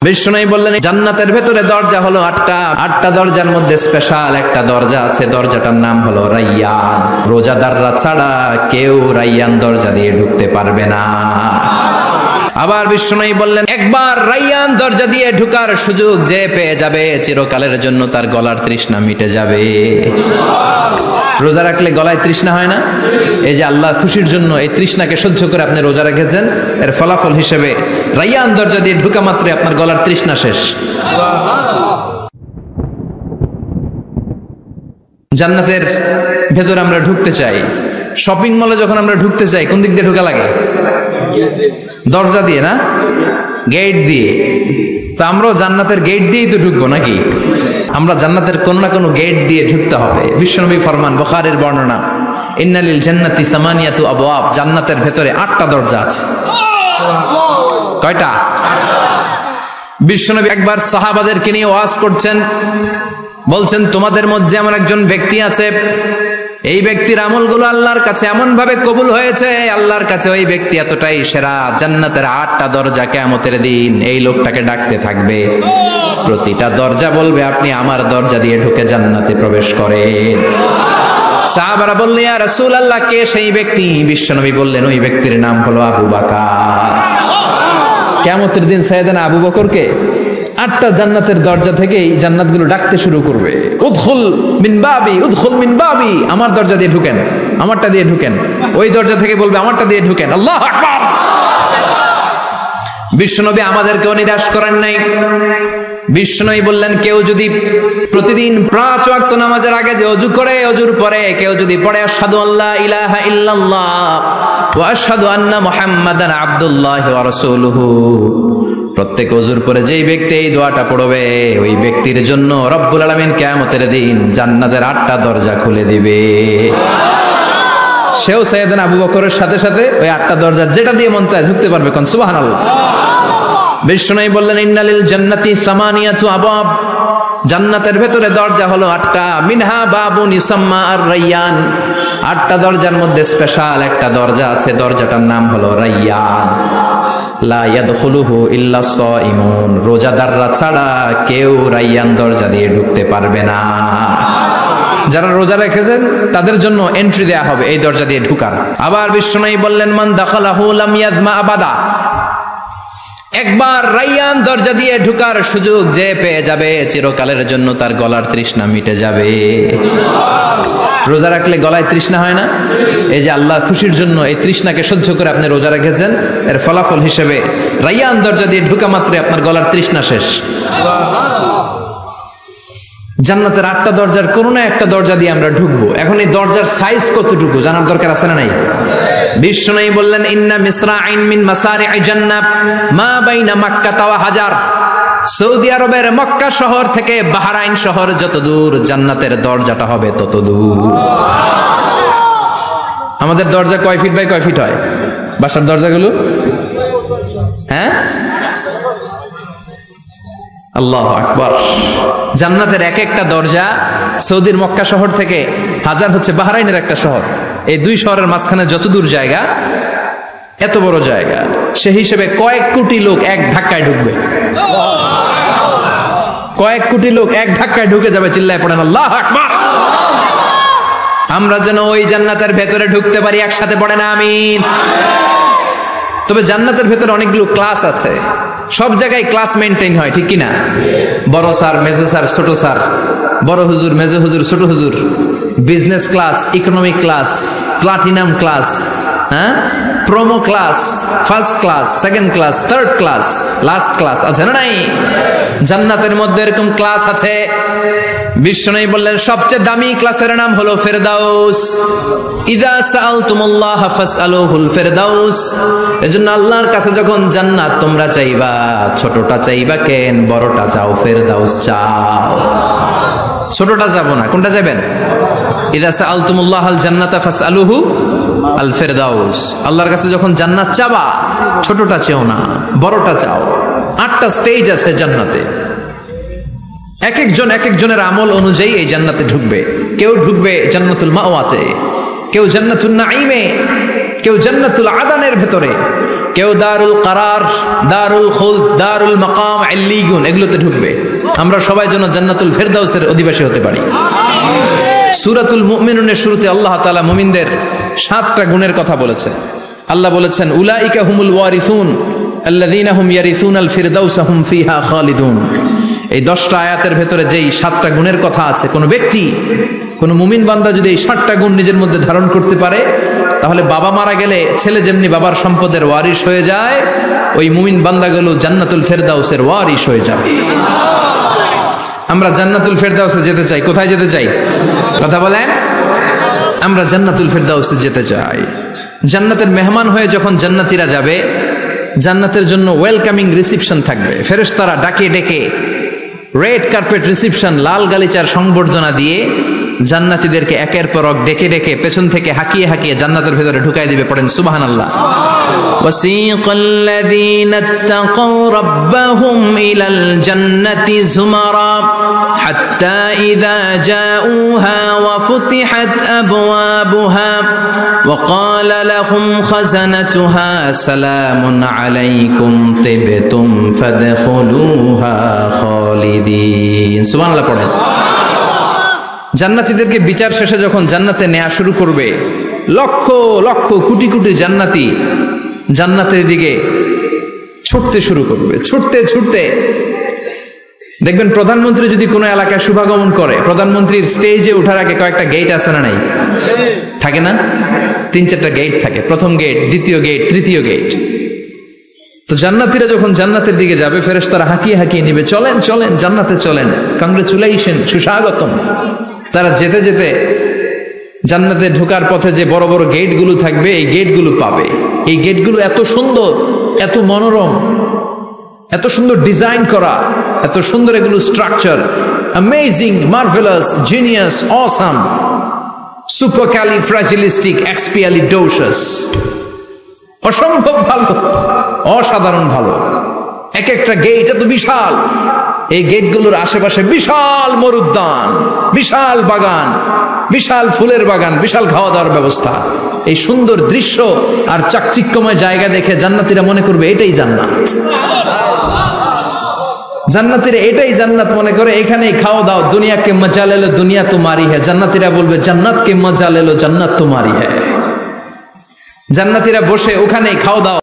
বিষ্ণু বললেন জান্নাতের ভেতরে দরজা হলো আটটা দরজার মধ্যে স্পেশাল একটা দরজা আছে, দরজাটার নাম হলো রাইয়ান। রোজাদাররা ছাড়া কেউ রাইয়ান দরজা দিয়ে ঢুকতে পারবে না। আবার বিষ্ণু বললেন একবার রাইয়ান দরজা দিয়ে ঢুকার সুযোগ যে পেয়ে যাবে চিরকালের জন্য তার গলার তৃষ্ণা মিটে যাবে। রোজা রাখলে গলায় তৃষ্ণা হয় না? এই যে আল্লাহর খুশির জন্য এই তৃষ্ণাকে সহ্য করে আপনি রোজা রেখেছেন, এর ফলাফল হিসেবে রাইয়ান দরজা দিয়ে ঢুকা মাত্রই আপনার গলার তৃষ্ণা শেষ। জান্নাতের ভেতরে আমরা ঢুকতে চাই। শপিং মলে যখন আমরা ঢুকতে চাই কোন দিক দিয়ে ঢোকা লাগে? দরজা দিয়ে না, গেট দিয়ে। তো আমরাও জান্নাতের গেট দিয়েই তো ঢুকবো নাকি? আমরা জান্নাতের কোন না কোনো গেট দিয়ে ঢুকতে হবে। বিশ্বনবী ফরমান, বুখারীর বর্ণনা, ইন্নালিল জান্নাতি সামানিয়াতু আবওয়াব, জান্নাতের ভেতরে 8টা দরজা আছে। কয়টা? বিশ্বনবী একবার সাহাবাদেরকে নিয়ে ওয়াজ করছেন, বলছেন তোমাদের মধ্যে এমন একজন ব্যক্তি আছে, এই ব্যক্তির আমলগুলো আল্লাহর কাছে এমন ভাবে কবুল হয়েছে, আল্লাহর কাছে ওই ব্যক্তি এতটাই সেরা, জান্নাতের 8টা দরজা কিয়ামতের দিন এই লোকটাকে ডাকতে থাকবে। প্রতিটা দরজা বলবে আপনি আমার দরজা দিয়ে ঢুকে জান্নাতে প্রবেশ করেন। সাহাবারা বললেন ইয়া রাসূলুল্লাহ, কে সেই ব্যক্তি? বিশ্বনবী বললেন ওই ব্যক্তির নাম হলো আবু বকর। কিয়ামতের দিন সাইয়েদনা আবু বকরকে 8টা জান্নাতের দরজা থেকেই জান্নাতগুলো ডাকতে শুরু করবে, উদখুল মিন বাবি, উদখুল মিন বাবি, আমার দরজা দিয়ে ঢুকেন, আমারটা দিয়ে ঢুকেন। ওই দরজা থেকে বলবে আমারটা দিয়ে ঢুকেন। আল্লাহু আকবার। বিশ্বনবী আমাদেরকেও নিরাশ করেন নাই। বিশ্বনবী বললেন কেউ যদি প্রতিদিন 5 ওয়াক্ত নামাজের আগে যে ওযু করে, ওযুর পরে কেউ যদি পড়ে আশহাদু আল্লা ইলাহা ইল্লাল্লাহ ওয়া আশহাদু আন্না মুহাম্মাদান আবদুল্লাহি ওয়া রাসূলুহু, প্রত্যেক ওযুর পরে যেই ব্যক্তি এই দোয়াটা পড়বে ওই ব্যক্তির জন্য রব্বুল আলামিন কিয়ামতের দিন জান্নাতের 8টা দরজা খুলে দিবে। সেও সাইয়েদনা আবু বকরের সাথে সাথে ওই 8টা দরজা যেটা দিয়ে মন চায় ঢুকতে পারবে। কোন সুবহানাল্লাহ। বিষ্ণু বললেন ইন্নালিল জান্নাতি সামানিয়াতু আবওয়াব, জান্নাতের ভেতরে দরজা হলো 8টা, মিনহা বাবুন ইউসাম্মা আর-রাইয়ান, 8টা দরজার মধ্যে স্পেশাল একটা দরজা আছে, দরজাটার নাম হলো রাইয়ান। লা ইয়াদখুলুহু ইল্লা সাইমুন, রোজাদাররা ছাড়া কেউ রাইয়ান দরজা দিয়ে ঢুকতে পারবে না। যারা রোজা রেখেছেন তাদের জন্য এন্ট্রি দেয়া হবে এই দরজা দিয়ে ঢুকার। আবার বিষ্ণু বললেন মান দাখালাহু লাম ইয়াজমা আবাদা, একবার রাইয়ান দরজা দিয়ে ঢুকার সুযোগ যে পেয়ে যাবে চিরকালের জন্য তার গলার তৃষ্ণা মিটে যাবে। রোজা রাখলে গলায় তৃষ্ণা হয় না? এই যে আল্লাহর খুশির জন্য এই তৃষ্ণাকে সহ্য করে আপনি রোজা রেখেছেন, এর ফলাফল হিসেবে রাইয়ান দরজা দিয়ে ঢুকা মাত্রই আপনার গলার তৃষ্ণা শেষ। জান্নাতের 8টা দরজার কোন না একটা দরজা দিয়ে আমরা ঢুকবো। এখন এই দরজার সাইজ কতটুকু জানার দরকার আছে না নাই? বিষ্ণু বললেন ইন্না মিসরাইন মিন মাসারি'i জান্নাহ মা বাইনা মাক্কা ওয়া হাজার, সৌদি আরবের মক্কা শহর থেকে বাহরাইন শহর যত দূর, জান্নাতের দরজাটা হবে তত দূর। আমাদের দরজা কয় ফিট বাই কয় ফিট হয় বাসার দরজাগুলো? হ্যাঁ, আল্লাহু আকবার। জান্নাতের এক একটা দরজা সৌদির মক্কা শহর থেকে হাজার হচ্ছে বাহরাইনের একটা শহর, এই 2 শহরের মাঝখানে যত দূর জায়গা, এত বড় জায়গা, সেই হিসেবে কয়েক কোটি লোক এক ধাক্কায় ঢুকবে। কয়েক কোটি লোক এক ধাক্কায় ঢুকে যাবে। চিল্লায় পড়েন আল্লাহু আকবার। আমরা যেন ওই জান্নাতের ভেতরে ঢুকতে পারি, একসাথে পড়েন আমিন। তবে জান্নাতের ভেতরে অনেকগুলো ক্লাস আছে, সব জায়গায় ক্লাস মেনটেন হয়, ঠিক কিনা? বড় স্যার, মেজো স্যার, ছোট স্যার, বড় হুজুর, মেজো হুজুর, ছোট হুজুর, business class, economic class, platinum class, হ্যাঁ, promo class, first class, second class, third class, last class আছে না নাই? জান্নাতের মধ্যে এরকম ক্লাস আছে। বিষ্ণু বললেন সবচেয়ে দামি ক্লাসের নাম হলো ফেরদাউস। ইযা সাআলতুমুল্লাহ ফাসআলুহুল ফেরদাউস, এজন্য আল্লাহর কাছে যখন জান্নাত তোমরা চাইবা, ছোটটা চাইবা কেন, বড়টা চাও, ফেরদাউস চাও। ছোটটা যাবো না, কোনটা যাবেন? ইযা সাআলতুমুল্লাহাল জান্নাতা ফাসআলুহু আল ফেরদাউস, আল্লাহর কাছে যখন জান্নাত চাবা ছোটটা চেও না, বড়টা চাও। 8টা স্টেজ আছে জান্নাতে, এক একজনের আমল অনুযায়ী এই জান্নাতে ঢুকবে। কেউ ঢুকবে জান্নাতুল মাওয়াতে, কেউ জান্নাতুন নাঈমে, কেউ জান্নাতুল আদানের ভেতরে, কেউ দারুল কারার, দারুল খুলদ, দারুল মাকাম, ইল্লিগুন এগুলোতে ঢুকবে। আমরা সবাই যেন জান্নাতুল ফেরদাউসের অধিবাসী হতে পারি। সূরাতুল মুমিনুনের শুরুতে আল্লাহ তাআলা মুমিনদের 7টা গুণের কথা বলেছে। আল্লাহ বলেছেন উলাইকা হুমুল ওয়ারিসুন আল্লাযীনা হুম ইয়ারিসুনাল ফিরদাউসা হুম ফিহা খালিদুন। এই 10টা আয়াতের ভেতরে যেই 7টা গুণের কথা আছে, কোন ব্যক্তি, কোন মুমিন বান্দা যদি এই 7টা গুণ নিজের মধ্যে ধারণ করতে পারে, তাহলে বাবা মারা গেলে ছেলে যেমনি বাবার সম্পদের ওয়ারিশ হয়ে যায়, ওই মুমিন বান্দাগুলো জান্নাতুল ফেরদাউসের ওয়ারিশ হয়ে যাবে। আমরা জান্নাতুল ফেরদাউসে যেতে চাই। কোথায় যেতে চাই? কথা বলেন। আমরা জান্নাতুল ফেরদাউসে যেতে চাই। জান্নাতের মেহমান হয়ে যখন জান্নাতীরা যাবে, জান্নাতের জন্য ওয়েলকামিং রিসিপশন থাকবে। ফেরেশতারা ডাকে ডেকে রেড কার্পেট রিসিপশন, লাল গালিচার সংবর্ধনা দিয়ে জান্নাতীদেরকে একের পর এক ডেকে ডেকে পেছন থেকে হাঁকিয়ে হাঁকিয়ে জান্নাতের ভেতরে ঢুকাই দিবে। পড়েন সুবহানাল্লাহ। ওয়াসিকাল্লাযীনা ইত্তাকাউ রাব্বাহুম ইলাল জান্নাতি যুমারা হাত্তা ইযা জাউহা ওয়া ফুতিহাত আবওয়াবুহা ওয়া ক্বালা লাহুম খাযানাতুহা সালামুন আলাইকুম তিবতুম ফাদখুলুহা খালিদিন। সুবহানাল্লাহ পড়েন। জান্নাতীদেরকে বিচার শেষে যখন জান্নাতে নেওয়া শুরু করবে, লক্ষ লক্ষ কোটি কোটি জান্নাতি জান্নাতের দিকে ছুটতে শুরু করবে। ছুটতে ছুটতে দেখবেন প্রধানমন্ত্রী যদি কোনো এলাকায় শুভাগমন করে, প্রধানমন্ত্রীর স্টেজে ওঠার আগে কয়েকটা গেট আছে না নাই? থাকে না? 3-4টা গেট থাকে। প্রথম গেট, দ্বিতীয় গেট, তৃতীয় গেট। তো জান্নাতীরা যখন জান্নাতের দিকে যাবে, ফেরেশতারা হাঁকিয়ে হাঁকিয়ে নিবে, চলেন চলেন জান্নাতে চলেন, কংগ্রেচুলেশন, সুস্বাগতম। তারা যেতে যেতে জান্নাতে ঢোকার পথে যে বড় বড় গেটগুলো থাকবে, এই গেটগুলো পাবে। এই গেটগুলো এত সুন্দর, এত মনোরম, এত সুন্দর ডিজাইন করা, এত সুন্দর এগুলো structure, amazing, marvellous, genius, awesome, supercalifragilisticexpialidocious, অসম্ভব ভালো, অসাধারণ ভালো। এক একটা গেট এত বিশাল। এই গেটগুলোর আশেপাশে বিশাল মরুদ্যান, বিশাল বাগান, বিশাল ফুলের বাগান, বিশাল খাওয়া দাওয়ার ব্যবস্থা। এই সুন্দর দৃশ্য আর চাকচিক্যময় জায়গা দেখে জান্নাতীরা মনে করবে এটাই জান্নাত। জান্নাতীরা এটাই জান্নাত মনে করে, এখানেই খাওয়া দাও। দুনিয়া কে মজা লেলো দুনিয়া তোমারি হ্যায়। জান্নাতীরা বলবে জান্নাত কে মজা লেলো জান্নাত তোমারি হ্যায়। জান্নাতীরা বসে ওখানেই খাওয়া দাও।